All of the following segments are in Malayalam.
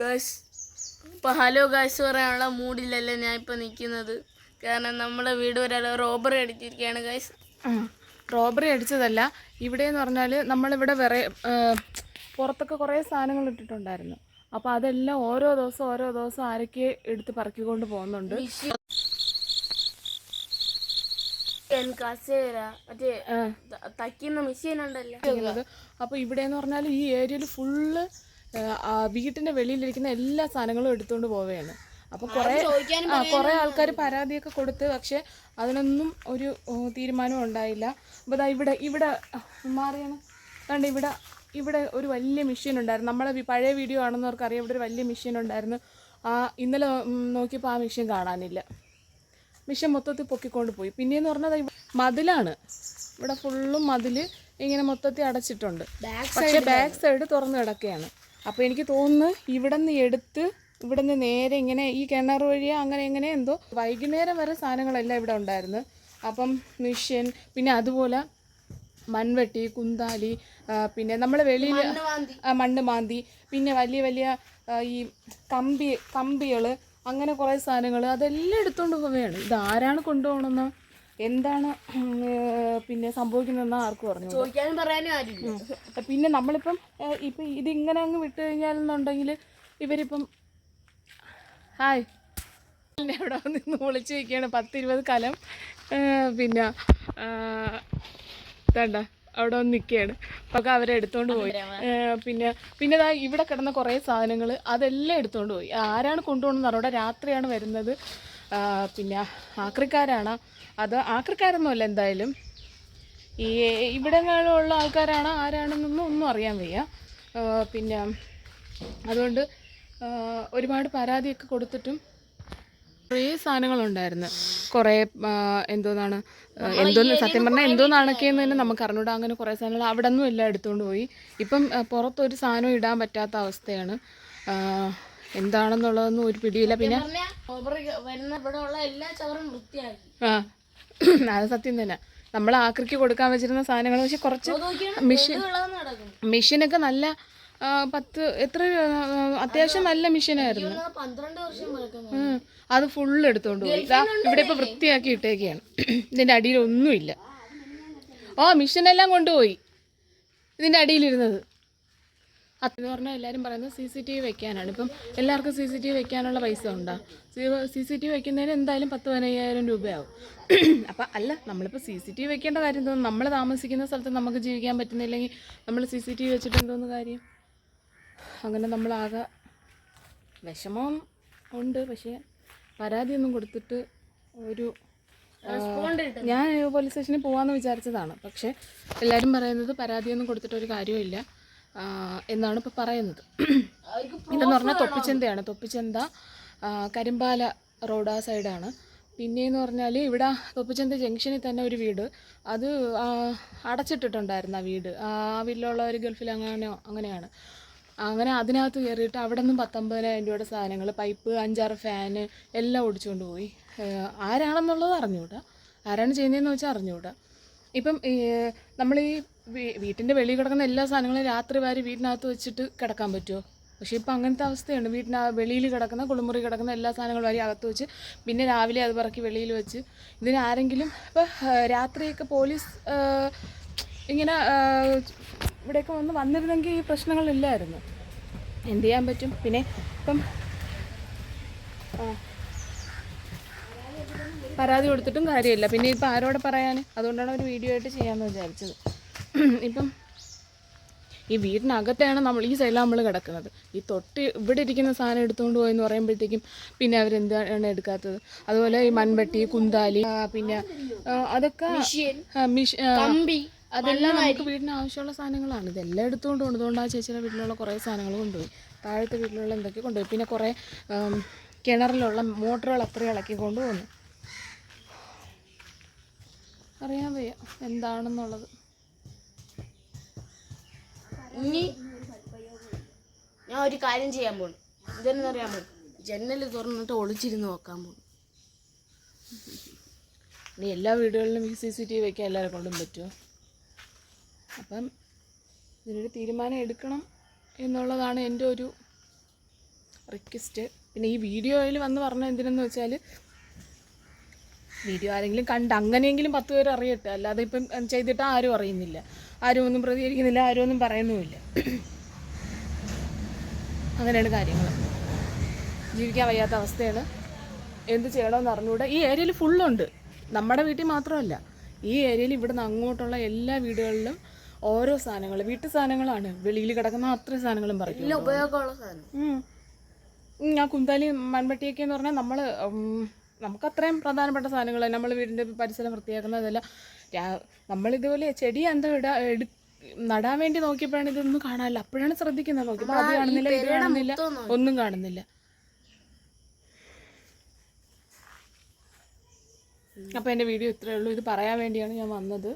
ഗായ്സ് ഇപ്പോൾ ഹലോ ഗായ്സ് പറയാനുള്ള മൂഡിലല്ല ഞാൻ ഇപ്പോൾ നിൽക്കുന്നത്. കാരണം നമ്മളെ വീട് ഒരാൾ റോബറി അടിച്ചിരിക്കുകയാണ് ഗായ്സ്. റോബറി അടിച്ചതല്ല, ഇവിടെയെന്ന് പറഞ്ഞാൽ നമ്മളിവിടെ പുറത്തൊക്കെ കുറേ സാധനങ്ങൾ ഇട്ടിട്ടുണ്ടായിരുന്നു. അപ്പോൾ അതെല്ലാം ഓരോ ദിവസം ആരൊക്കെ എടുത്ത് പറക്കിക്കൊണ്ട് പോകുന്നുണ്ട്. കസേര മറ്റേ തയ്ക്കുന്ന മെഷീൻ ഉണ്ടല്ലോ. അപ്പോൾ ഇവിടെയെന്ന് പറഞ്ഞാൽ ഈ ഏരിയയിൽ ഫുള്ള് വീട്ടിൻ്റെ വെളിയിലിരിക്കുന്ന എല്ലാ സാധനങ്ങളും എടുത്തുകൊണ്ട് പോവുകയാണ്. അപ്പോൾ കുറേ ആൾക്കാർ പരാതിയൊക്കെ കൊടുത്ത്, പക്ഷേ അതിനൊന്നും ഒരു തീരുമാനം ഉണ്ടായില്ല. അപ്പോൾ ദാ ഇവിടെ മാറിയാണ് കണ്ട് ഇവിടെ ഒരു വലിയ മെഷീൻ ഉണ്ടായിരുന്നു. നമ്മളെ പഴയ വീഡിയോ ആണെന്നവർക്ക് അറിയാം. ഇവിടെ ഒരു വലിയ മെഷീൻ ഉണ്ടായിരുന്നു. ഇന്നലെ നോക്കിയപ്പോൾ ആ മെഷീൻ കാണാനില്ല. മെഷീൻ മൊത്തത്തിൽ പൊക്കിക്കൊണ്ട് പോയി. പിന്നെയെന്ന് പറഞ്ഞാൽ മതിലാണ്, ഇവിടെ ഫുള്ളും മതിൽ ഇങ്ങനെ മൊത്തത്തിൽ അടച്ചിട്ടുണ്ട്. പക്ഷേ ബാക്ക് സൈഡ് തുറന്ന് കിടക്കുകയാണ്. അപ്പോൾ എനിക്ക് തോന്നുന്നു ഇവിടെ നിന്ന് നേരെ ഇങ്ങനെ ഈ കിണർ വഴിയോ അങ്ങനെ എന്തോ വൈകുന്നേരം വരെ സാധനങ്ങളെല്ലാം ഇവിടെ ഉണ്ടായിരുന്നു. അപ്പം മെഷീൻ, പിന്നെ അതുപോലെ മൺവെട്ടി, കുന്താലി, പിന്നെ നമ്മൾ വെളിയിൽ മണ്ണ് മാന്തി, പിന്നെ വലിയ ഈ കമ്പികൾ, അങ്ങനെ കുറേ സാധനങ്ങൾ അതെല്ലാം എടുത്തുകൊണ്ട് പോവുകയാണ്. ഇതാരാണ് കൊണ്ടുപോകണമെന്നോ എന്താണ് പിന്നെ സംഭവിക്കുന്നതെന്ന് ആർക്കും പറഞ്ഞു ചോദിക്കാനും പറയാനും ആരും. പിന്നെ നമ്മളിപ്പം ഇതിങ്ങനെ അങ്ങ് വിട്ട് കഴിഞ്ഞാലെന്നുണ്ടെങ്കിൽ ഇവരിപ്പം ഹായ് അവിടെ നിന്ന് വിളിച്ച് വയ്ക്കുകയാണ്. 10-20 കലം പിന്നെ വേണ്ട അവിടെ വന്ന് നിൽക്കുകയാണ്. അപ്പോൾ അവരെ എടുത്തുകൊണ്ട് പോയി. പിന്നെ ഇവിടെ കിടന്ന കുറേ സാധനങ്ങൾ അതെല്ലാം എടുത്തുകൊണ്ട് പോയി. ആരാണ് കൊണ്ടുപോകണമെന്ന് അറിയാം. രാത്രിയാണ് വരുന്നത്. പിന്നെ ആക്രിക്കാരാണ് അത്, ആക്രിക്കാരൊന്നുമല്ല എന്തായാലും. ഈ ഇവിടങ്ങളിലുള്ള ആൾക്കാരാണ് ആരാണെന്നൊന്നും ഒന്നും അറിയാൻ വയ്യ. പിന്നെ അതുകൊണ്ട് ഒരുപാട് പരാതിയൊക്കെ കൊടുത്തിട്ടും കുറേ സാധനങ്ങളുണ്ടായിരുന്നു. കുറേ എന്തോന്ന് സത്യം പറഞ്ഞാൽ എന്തോന്നാണൊക്കെയെന്ന് തന്നെ നമുക്ക് അറിഞ്ഞൂടാ. അങ്ങനെ കുറേ സാധനങ്ങൾ അവിടെ നിന്നും എല്ലാം എടുത്തുകൊണ്ട് പോയി. ഇപ്പം പുറത്തൊരു സാധനം ഇടാൻ പറ്റാത്ത അവസ്ഥയാണ്. എന്താണെന്നുള്ളതൊന്നും ഒരു പിടിയില്ല. പിന്നെ അത് സത്യം തന്നെ. നമ്മൾ ആക്രിക്ക് കൊടുക്കാൻ വെച്ചിരുന്ന സാധനങ്ങൾ, പക്ഷെ കുറച്ച് മെഷീനൊക്കെ നല്ല അത്യാവശ്യം നല്ല മെഷീനായിരുന്നു. അത് ഫുള്ള് എടുത്തുകൊണ്ട് പോയി. ഇവിടെ ഇപ്പോൾ വൃത്തിയാക്കി ഇട്ടേക്കാണ്. ഇതിൻ്റെ അടിയിലൊന്നുമില്ല. മെഷീനെല്ലാം കൊണ്ടുപോയി. ഇതിൻ്റെ അടിയിലിരുന്നത് അതെന്ന് പറഞ്ഞാൽ എല്ലാവരും പറയുന്നത് CCTV വെക്കാനാണ്. ഇപ്പം എല്ലാവർക്കും CCTV വെക്കാനുള്ള പൈസ ഉണ്ടോ? CCTV വെക്കുന്നതിന് എന്തായാലും 10-15,000 രൂപയാവും. അപ്പം അല്ല, നമ്മളിപ്പോൾ CCTV വെക്കേണ്ട കാര്യം തോന്നുന്നു. നമ്മൾ താമസിക്കുന്ന സ്ഥലത്ത് നമുക്ക് ജീവിക്കാൻ പറ്റുന്നില്ലെങ്കിൽ നമ്മൾ CCTV വെച്ചിട്ട് എന്തോന്ന് കാര്യം? അങ്ങനെ നമ്മളാകെ വിഷമം ഉണ്ട്. പക്ഷേ പരാതിയൊന്നും കൊടുത്തിട്ട് ഞാൻ പോലീസ് സ്റ്റേഷനിൽ പോകാമെന്ന് വിചാരിച്ചതാണ്. പക്ഷേ എല്ലാവരും പറയുന്നത് പരാതിയൊന്നും കൊടുത്തിട്ടൊരു കാര്യമില്ല എന്നാണ് ഇപ്പോൾ പറയുന്നത്. ഇതെന്ന് പറഞ്ഞാൽ തൊപ്പിച്ചന്തയാണ്. തൊപ്പിച്ചന്ത കരിമ്പാല റോഡ് ആ സൈഡാണ്. പിന്നെയെന്ന് പറഞ്ഞാൽ ഇവിടെ തൊപ്പിച്ചന്ത ജംഗ്ഷനിൽ തന്നെ ഒരു വീട്, അത് അടച്ചിട്ടിട്ടുണ്ടായിരുന്നു. ആ വീട്ടിലുള്ള ഒരു ഗൾഫിൽ അങ്ങനെയാണ്. അങ്ങനെ അതിനകത്ത് കയറിയിട്ട് അവിടെ നിന്നും 19,000 രൂപയുടെ സാധനങ്ങൾ, പൈപ്പ്, 5-6 ഫാന് എല്ലാം ഓടിച്ചുകൊണ്ട് പോയി. ആരാണെന്നുള്ളത് അറിഞ്ഞുകൂടാ, ആരാണ് ചെയ്യുന്നതെന്ന് വെച്ചാൽ അറിഞ്ഞുകൂടാ. ഇപ്പം നമ്മൾ ഈ വീട്ടിൻ്റെ വെളിയിൽ കിടക്കുന്ന എല്ലാ സാധനങ്ങളും രാത്രി വാരി വീട്ടിനകത്ത് വെച്ചിട്ട് കിടക്കാൻ പറ്റുമോ? പക്ഷേ ഇപ്പം അങ്ങനത്തെ അവസ്ഥയുണ്ട്. വെളിയിൽ കിടക്കുന്ന കുളിമുറി കിടക്കുന്ന എല്ലാ സാധനങ്ങളും വാരി അകത്ത് വെച്ച് പിന്നെ രാവിലെ അത് പറക്കി വെളിയിൽ വെച്ച്. ഇതിനാരെങ്കിലും ഇപ്പം രാത്രിയൊക്കെ പോലീസ് ഇങ്ങനെ ഇവിടെയൊക്കെ വന്നിരുന്നെങ്കിൽ ഈ പ്രശ്നങ്ങളില്ലായിരുന്നു. എന്ത് ചെയ്യാൻ പറ്റും? പിന്നെ ഇപ്പം പരാതി കൊടുത്തിട്ടും കാര്യമില്ല. പിന്നെ ഇപ്പം ആരോട് പറയാൻ? അതുകൊണ്ടാണ് ഒരു വീഡിയോ ആയിട്ട് ചെയ്യാമെന്ന് വിചാരിച്ചത്. ഇപ്പം ഈ വീടിനകത്താണ് ഈ സൈഡിലാണ് നമ്മൾ കിടക്കുന്നത്. ഈ ഇവിടെ ഇരിക്കുന്ന സാധനം എടുത്തുകൊണ്ട് പോയെന്ന് പറയുമ്പോഴത്തേക്കും പിന്നെ അവരെന്താണ് എടുക്കാത്തത്? അതുപോലെ ഈ മൺവെട്ടി, കുന്താലി, പിന്നെ അതൊക്കെ അതെല്ലാം നമുക്ക് വീടിന് ആവശ്യമുള്ള സാധനങ്ങളാണ്. ഇതെല്ലാം എടുത്തുകൊണ്ട് പോകുന്നത്. അതുകൊണ്ട് ആ ചേച്ചിയുടെ വീട്ടിലുള്ള കുറേ സാധനങ്ങൾ കൊണ്ടുപോയി. താഴത്തെ വീട്ടിലുള്ള എന്തൊക്കെ കൊണ്ടുപോയി. പിന്നെ കുറേ കിണറിലുള്ള മോട്ടറുകൾ അത്രയും ഇളക്കി കൊണ്ടുപോകുന്നു. അറിയാൻ വയ്യ എന്താണെന്നുള്ളത്. ഇനി ഞാൻ ഒരു കാര്യം ചെയ്യാൻ പോകുന്നു. ഇതെന്നറിയാൻ പോകും, ജനൽ തുറന്നിട്ട് ഒളിച്ചിരുന്ന് നോക്കാൻ പോകും. ഇനി എല്ലാ വീടുകളിലും ഈ CCTV വയ്ക്കാൻ എല്ലാവരെ കൊണ്ടും പറ്റുമോ? അപ്പം ഇതിനൊരു തീരുമാനം എടുക്കണം എന്നുള്ളതാണ് എൻ്റെ ഒരു റിക്വസ്റ്റ്. പിന്നെ ഈ വീഡിയോയിൽ വന്ന് പറഞ്ഞ എന്തിനെന്ന് വെച്ചാൽ വീഡിയോ ആരെങ്കിലും കണ്ട് അങ്ങനെയെങ്കിലും 10 പേര് അറിയട്ടെ. അല്ലാതെ ഇപ്പം ചെയ്തിട്ട് ആരും അറിയുന്നില്ല, ആരും ഒന്നും പ്രതികരിക്കുന്നില്ല, ആരും ഒന്നും പറയുന്നുമില്ല. അങ്ങനെയാണ് കാര്യങ്ങൾ. ജീവിക്കാൻ വയ്യാത്ത അവസ്ഥയാണ്. എന്ത് ചെയ്യണമെന്ന് അറിഞ്ഞുകൂടെ. ഈ ഏരിയയിൽ ഫുള്ളുണ്ട്, നമ്മുടെ വീട്ടിൽ മാത്രമല്ല, ഈ ഏരിയയിൽ ഇവിടെ നിന്ന് അങ്ങോട്ടുള്ള എല്ലാ വീടുകളിലും ഓരോ സാധനങ്ങൾ, വീട്ടു സാധനങ്ങളാണ്. വെളിയിൽ കിടക്കുന്ന അത്രയും സാധനങ്ങളും പറയും. ഉപയോഗമുള്ള സാധനം. ആ കുന്താലി മൺവെട്ടിയൊക്കെ എന്ന് പറഞ്ഞാൽ നമുക്ക് അത്രയും പ്രധാനപ്പെട്ട സാധനങ്ങൾ. നമ്മൾ വീടിൻ്റെ പരിസരം വൃത്തിയാക്കുന്നതല്ല. നമ്മളിതുപോലെ ചെടി എന്താ നടാൻ വേണ്ടി നോക്കിയപ്പോഴാണ് ഇതൊന്നും കാണാനില്ല. അപ്പോഴാണ് ശ്രദ്ധിക്കുന്നത്. നോക്കിയപ്പോൾ അത് കാണുന്നില്ല, ഇത് കാണുന്നില്ല, ഒന്നും കാണുന്നില്ല. അപ്പോൾ എൻ്റെ വീഡിയോ ഇത്രയേ ഉള്ളൂ. ഇത് പറയാൻ വേണ്ടിയാണ് ഞാൻ വന്നത്.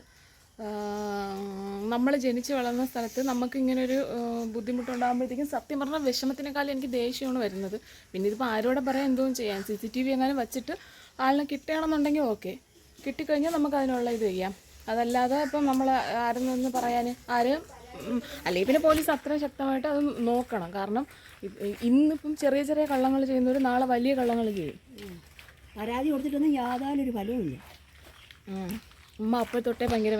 നമ്മൾ ജനിച്ച് വളർന്ന സ്ഥലത്ത് നമുക്ക് ഇങ്ങനൊരു ബുദ്ധിമുട്ടുണ്ടാകുമ്പോഴത്തേക്കും സത്യം പറഞ്ഞാൽ വിഷമത്തിനേക്കാളും എനിക്ക് ദേഷ്യമാണ് വരുന്നത്. പിന്നെ ഇതിപ്പോൾ ആരോടെ പറയാൻ എന്തോ ചെയ്യാം. CCTV എങ്ങാനും വെച്ചിട്ട് ആളിനെ കിട്ടുകയാണെന്നുണ്ടെങ്കിൽ ഓക്കെ, കിട്ടിക്കഴിഞ്ഞാൽ നമുക്ക് അതിനുള്ള ഇത് ചെയ്യാം. അതല്ലാതെ ഇപ്പം നമ്മൾ ആരെന്ന് പറയാൻ അല്ലെങ്കിൽ പിന്നെ പോലീസ് അത്രയും ശക്തമായിട്ട് അത് നോക്കണം. കാരണം ഇന്നിപ്പം ചെറിയ ചെറിയ കള്ളങ്ങൾ ചെയ്യുന്നവർ നാളെ വലിയ കള്ളങ്ങൾ ചെയ്യും. പരാതി കൊടുത്തിട്ടൊന്നും യാതൊരു ഫലവുമില്ല. ഉമ്മ അപ്പോൾ തൊട്ടേ ഭയങ്കര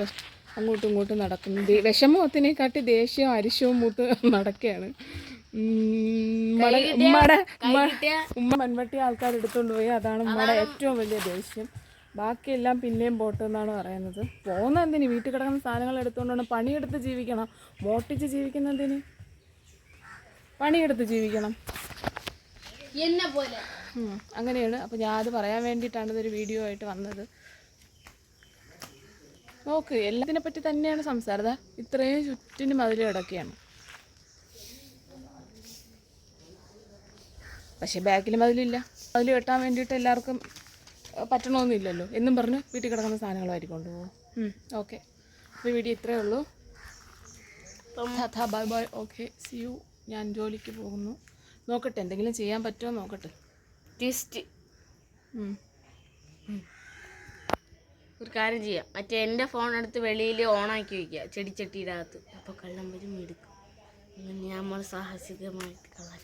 അങ്ങോട്ടും ഇങ്ങോട്ടും നടക്കുന്നു. വിഷമത്തിനെക്കാട്ടി ദേഷ്യവും അരിശവും മൂത്ത് നടക്കുകയാണ്. ഉമ്മ മൺവെട്ടി ആൾക്കാർ എടുത്തുകൊണ്ട് പോയി, അതാണ് ഉമ്മയുടെ ഏറ്റവും വലിയ ദേഷ്യം. ബാക്കിയെല്ലാം പിന്നെയും പോട്ടെന്നാണ് പറയുന്നത്. പോകുന്ന എന്തിന്? വീട്ടിൽ കിടക്കുന്ന സാധനങ്ങൾ എടുത്തുകൊണ്ടാണ്. പണിയെടുത്ത് ജീവിക്കണം. മോട്ടിച്ച് ജീവിക്കുന്നതിന് പണിയെടുത്ത് ജീവിക്കണം എന്നെ പോലെ. അങ്ങനെയാണ്. അപ്പോൾ ഞാൻ അത് പറയാൻ വേണ്ടിയിട്ടാണ് ഇതൊരു വീഡിയോ ആയിട്ട് വന്നത്. നോക്ക്, എല്ലാത്തിനെ പറ്റി തന്നെയാണ് സംസാരം. ഇത്രയും ചുറ്റിനും മതിൽ കിടക്കുകയാണ്. പക്ഷേ ബാക്കിൽ മതിലില്ല. മതിൽ കെട്ടാൻ വേണ്ടിയിട്ട് എല്ലാവർക്കും പറ്റണമെന്നില്ലല്ലോ. എന്നും പറഞ്ഞ് വീട്ടിൽ കിടക്കുന്ന സാധനങ്ങളായിരിക്കും കൊണ്ടുപോകും. ഓക്കെ, അപ്പോൾ വീഡിയോ ഇത്രയേ ഉള്ളൂ. Bye bye. Okay, see you. ഞാൻ ജോലിക്ക് പോകുന്നു. നോക്കട്ടെ എന്തെങ്കിലും ചെയ്യാൻ പറ്റുമോ നോക്കട്ടെ. ട്വിസ്റ്റ് ഒരു കാര്യം ചെയ്യാം. മറ്റേ എൻ്റെ ഫോൺ എടുത്ത് വെളിയിൽ ഓണാക്കി വയ്ക്കുക ചെടിച്ചട്ടിയുടെ അകത്ത്. അപ്പോൾ കള്ളം വരും എടുക്കും. അങ്ങനെ നമ്മൾ സാഹസികമായിട്ട് കള്ളൻ